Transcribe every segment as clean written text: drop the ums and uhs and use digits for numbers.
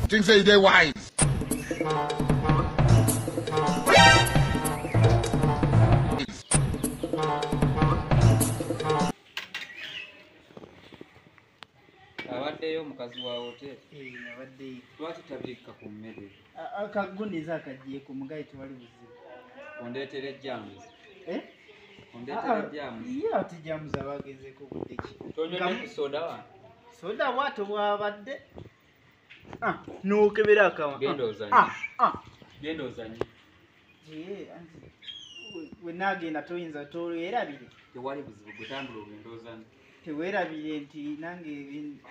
Think say they wise. Awaddeyo mukazi wa hotel. Awaddeyo. Lwaki tabika ku mmere? Akagundiza akagiye ku mugayi tewali buzibu. Ondeetere jams. Ondeetere jams. Ye ati jams abagezeeko budde ki? Tonywa ku soda wa? Soda bwato bwabadde. N'okebera akawa. Genda ozanye. Genda ozanye. We naagenda toyinza tolwerabire. Tewali buzibu gutambula ogenda ozanye. Tewerabire nti nange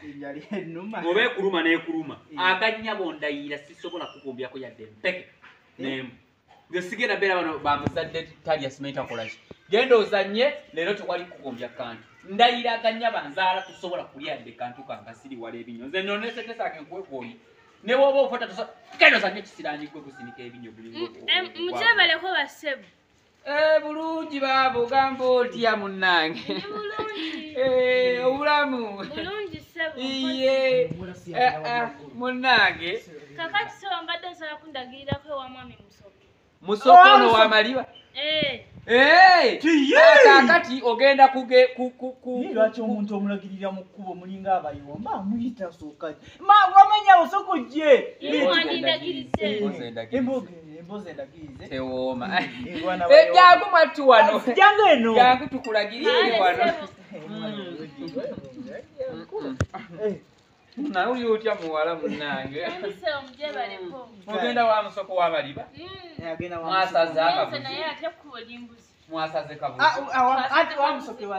enjala ennuma. Oba ekuluma n'ekuluma. Akannyabo ndayira sisobola kukumbyako yadde mpeke. Nemu. Nze sigenda beera bano bamuzadde talya simanyi takola ki. Genda ozanye leero tewali kukumbya kantu. Ndayira akanyaba nzaala tusobola kulya yadde kantu kanga siri wala ebinyo. Nze nnoneesetesaake nkuwekooli. Ne bw'oba ofota tosobola genda ozanye ekisiraani gwe gusinika ebinyo bulingo. Mukyebaleko basebo. Bulungi baabo gamba otya munnange. Obulamu. Bulungi sebo. Iye. Munnange. Kakati sebo mbadde nsala kundagirirako ewa mwami Musoko. Musoko ono w'amaliba? Kakati ogenda lwaki omuntu omulagirira mu kkubo mulinga abayomba amuyita sooka. Wamanya Musoko gye. Emboze endagirize. Tewooma. Jangu mwattu wano. Jangu eno. Jangu tukulagirire wano. Nawe otya muwala munnange. Ogenda wa Musoko w'amaliba? Mwasaze akabuzi. Mwasaze kabuzi. Ati wa Musoko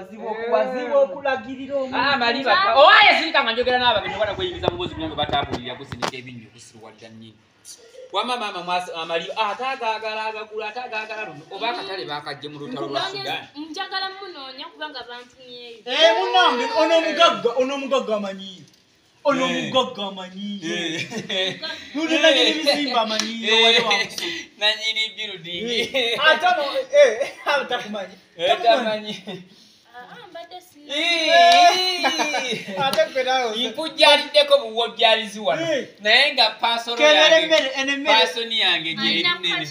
wazibu okulagirira omuntu. Amaliba. Owaye sirika nga njogera n'abagenyi bana kweyingiza mu bwozi bwange batabuulira kusinika ebinyo kusiruwalira nnyini. Wama mama amaliba atagaagala agagula atagaagala luno oba akatale baakajje mu lutalo lwa Sudan. Njagala munoonya kubanga bantumyeyo. Munnange ono mugagga amanyiyo. Ono mugagga amanyiyo. Nulina n'ebizimba amanyiyo wali wa Musoko. Nanyini building. Atano takumanyi. Takumanyi. Mbadde si. Ate kwerayo. Nkujjaliddeko buwojjalizi wano. Naye nga pasoro yange gyeri nnene.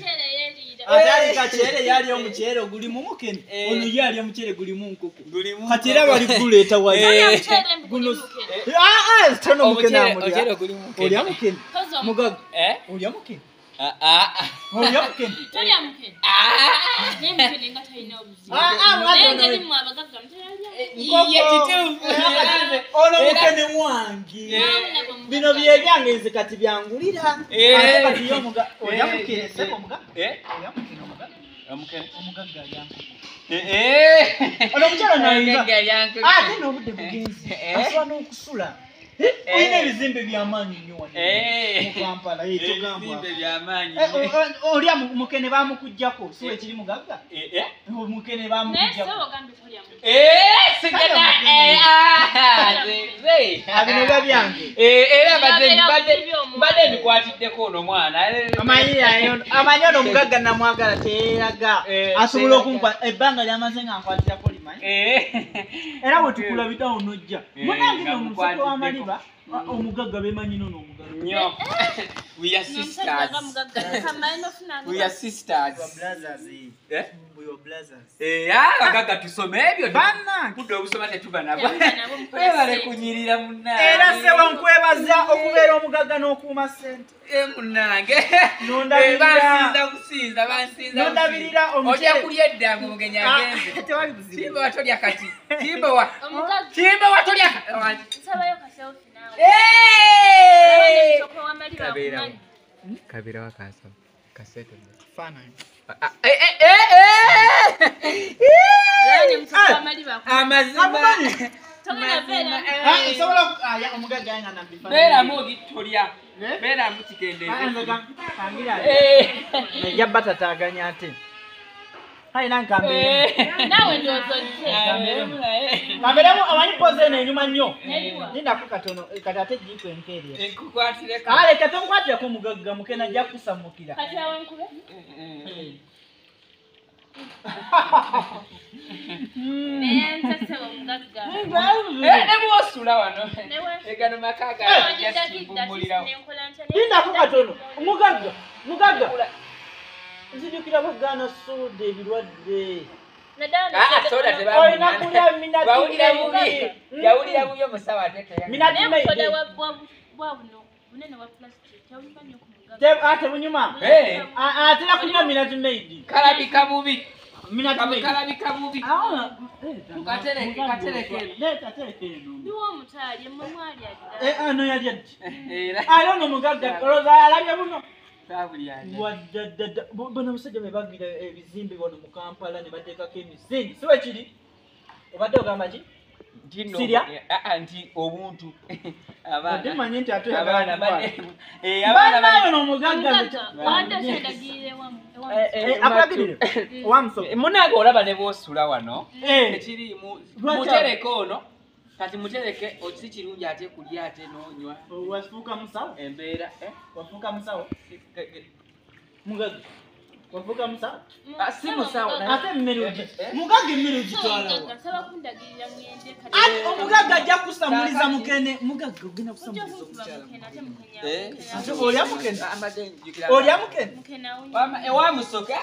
Atali kacere yali omucere oguli mu mukene. Ono yali omucere guli mu nkoko. Kati era bali kuleeta wayi. Guno. Tono mukene amulya. Omucere guli mu mukene. Olya mukene. Mugaga. Olya mukene. Olya mukene. Tolya mukene. Nemukene nga talina obuzibu. Engeri mu abagagga mutayalya. Iye kituufu. Ono mukene wange. Bino byebyange nze kati byangulira. Ate kati yo mugaga. Olya mukene sebo mugaga. Olya mukene omugaga. Omugagga alyankuku. Ono mukyala nayinza. Ate n'obudde bugenzi. Asobola n'okusula. Olina ebizimbe by'amaanyi nnyo wano. Mu Kampala tugamba. Ebizimbe by'amaanyi. Olya mukene baamukuggyako. Si wekiri mugagga? Mukene baamukuggyako. Naye ogambye tolya mukene. Bino biba byange. Era mbadde mbikwatiddeko ono mwana. Amanyi ono omugagga namwagala teyeeraga. Asobola okumpa ebbanga lyamaze nga nkwatirako limanyi. Era bwe tukulabira onojja. Munange n'omusoko w'amaliba omugagga beemanyi n'ono omugagga. Nnyo. We are sisters. We are sisters. We are brothers. Abagagga tusome ebyo. Budde obusoma tetuba nabo. Webale kunyirira munnange. Era sebo nkwebaza okubeera omugagga n'okuuma ssente. Munnange. Bansinza nondabirira omucere. Ojja kulya eddango omugenyi agenze. Tewali buzibu. Kimbowa tolya kati. Kimbowa tolya kati. Nsabayo kaselfie nawe. Kabira wakasa. Kaseto. Fana. Yani mtoto amaliba. Amazima. Togenda bera. Sobola omugagga yanga nambifana. Bera mogi tolya. Bera mutikendeze. Kangira. Najja batataganya ate. Haina nkambe. Nawe ndozo nte. Kamberemo amanyi pose n'enyuma nnyo. Ninda ku katono katate jiko enkeerya. Enkukwatire ka. Ale katonkwatira ko mugagga mukena ajja kusamukira. Kati awe nkube. Nenze omugagga. Nebwosula wano. Egano makaga yakimbumulirawo. Linda ko katono. Mugagga. Nzijukira bagana soda ebirwadde. Soda tebamina. Yawulira bubi omusawa ateka. Minati mai. Wabuno bunene wa plastic. Tawumbanye ku mugagga. Ate bunyuma. Atera kunywa minati made. Kalabika bubi. Minati made. Kalabika bubi. Katereke. Leta tereke no. Niwo mutali mwali adda. Ano yali ati. Ayo no mugagga roza alabya buno. Bana musajja bebagira ebizimbe bono mu Kampala ne bateekako emisingi siwe kiri obadde ogamba ki Siria nti obuntu abaana manyi nti ate abaana abaana no mugagga adagire akagirire owamusoke munaga olaba ne bwosula wano ekiri mutereke ono kati mutereke okisi kirungi ate kulya ate nonywa wafuuka musawo embeera wafuuka musawo mugagga wafuuka musawo si musawo ate emmere mugagga emmere ogitwalawa nsaba kundagirira ngende kati ati omugagga ajja kusamuliza mukene mugagga ogenda kusamuliza omukyala olya mukene ewamusoke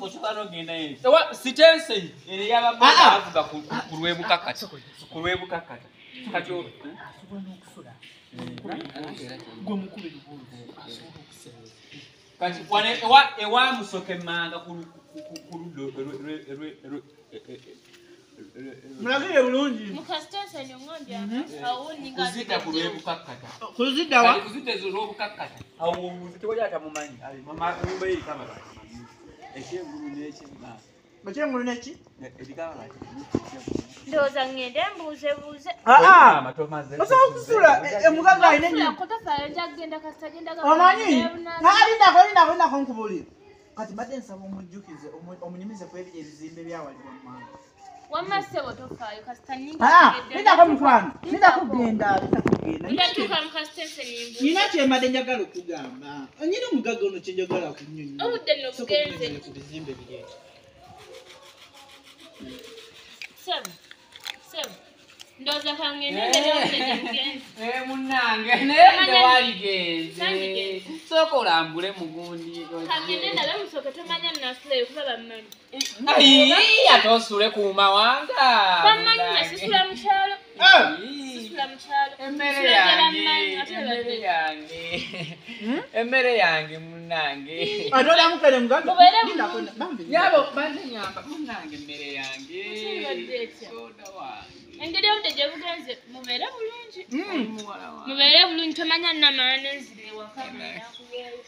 okyukala ogenda yeri sitense eri yababuga ku lwebukakata kati kati ewamusoke manga mulagire bulungi kuzita ku lwebukakata kuziddawa kuzita ezo lwobukakata awo tewali atamumanyi nyumba eri kama ekyengulu n'ekimba ekyengulu neki ebigaba ndoza ngende mbuuzebuuze osobola okusula emugagga alina ennyo omanyi alindako nkubulira kati mbadde nsaba omujjukize omunyumize ku ebizimbe byawalibwa mu manga wamassebo tofaayo kasita lindako mukwano lindakugenda nindatukamukasitense nina kyembadde njagala okugamba nyina omugagga ono kyenjagala kunyonyo obudde nno bugenze ku bizimbe bireeta Sebo. Ndoza kangende ngegenze. Munange nende waligenze. Soko olambule mugundi. Kangende ndabe musoke tomanya nasule kulaba mmanyi. Ayi atosule kuma wanga. Bamanyi nasula mukyalo. Sisula mukyalo. Emmere yange munange. Atola mukale mugagga. Yabo bannyamba munange emmere yange. Soda wange. Engeri obudde gye bugenze mubeere bulungi. Mubeere bulungi tomanya namaana enzire ewaka nakubeeyo.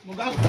Mugagga.